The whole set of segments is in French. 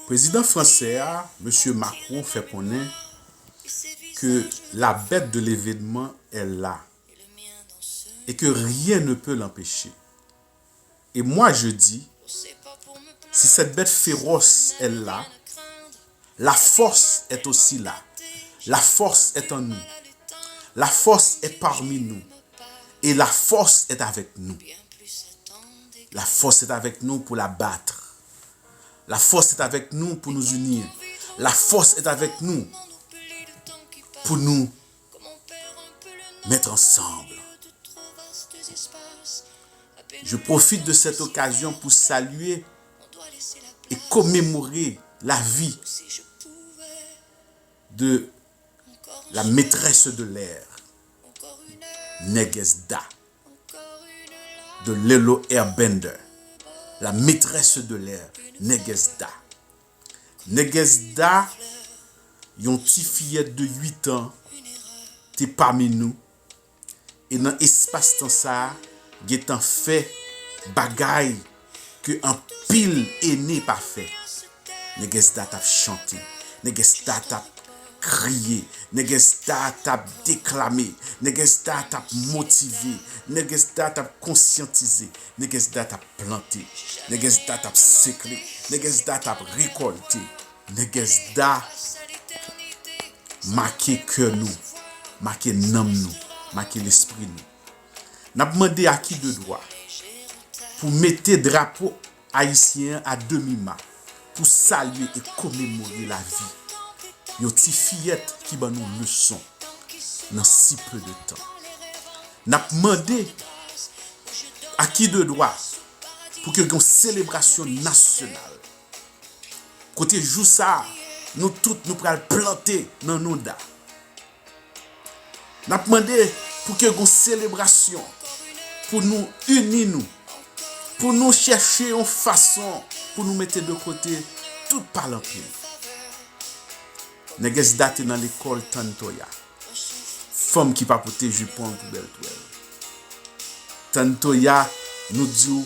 Président français, M. Macron, fait connaître que la bête de l'événement est là et que rien ne peut l'empêcher. Et moi je dis, si cette bête féroce est là, la force est aussi là. La force est en nous. La force est parmi nous. Et la force est avec nous. La force est avec nous pour la battre. La force est avec nous pour nous unir. La force est avec nous pour nous mettre ensemble. Je profite de cette occasion pour saluer et commémorer la vie de la maîtresse de l'air, Negezda, de Lelo Airbender, la maîtresse de l'air, Negezda. Negezda, yon ti fillette de 8 ans, t'es parmi nous, et dans l'espace temps ça, getan fait bagay que un pile aîné pas fait. Negezda t'a chanté, Negezda t'a crié, Negezda t'a déclamé, Negezda t'a motivé, Negezda t'a conscientisé, Negezda t'a planté, Negezda t'a séclé, Negezda t'a récolté, Negezda marqué cœur nous, marqué nam nous, marqué l'esprit nous. N'a demandé à qui de droit pour mettre drapeau haïtien à demi-mât pour saluer et commémorer la vie. Yon ti fillette qui ba nous leçon dans si peu de temps. N'a demandé à qui de droit pour que une célébration nationale. Côté jou ça, nous toutes nous pral planter dans nos da. N'a demandé pour que une célébration pour nous unir nous, pour nous chercher une façon pour nous mettre de côté tout par l'empire. Negezda te dans l'école Tantoya. Femme qui pas porter jupon pour belle toile. Tantoya nous dit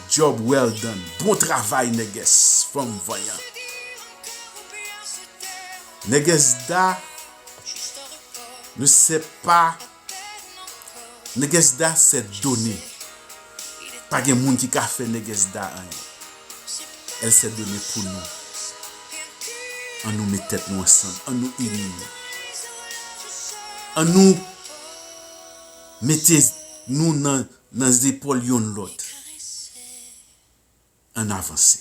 job well done. Bon travail Neges, femme voyant. Negezda ne sait pas. Negezda c'est donné. Pas de monde qui a fait Negezda. Elle s'est donnée pour nous. On nous met tête nous ensemble. On nous unit. On nous mettez nous dans les épaules l'un l'autre. On avance.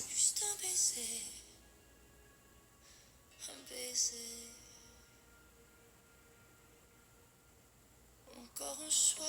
Encore un soir.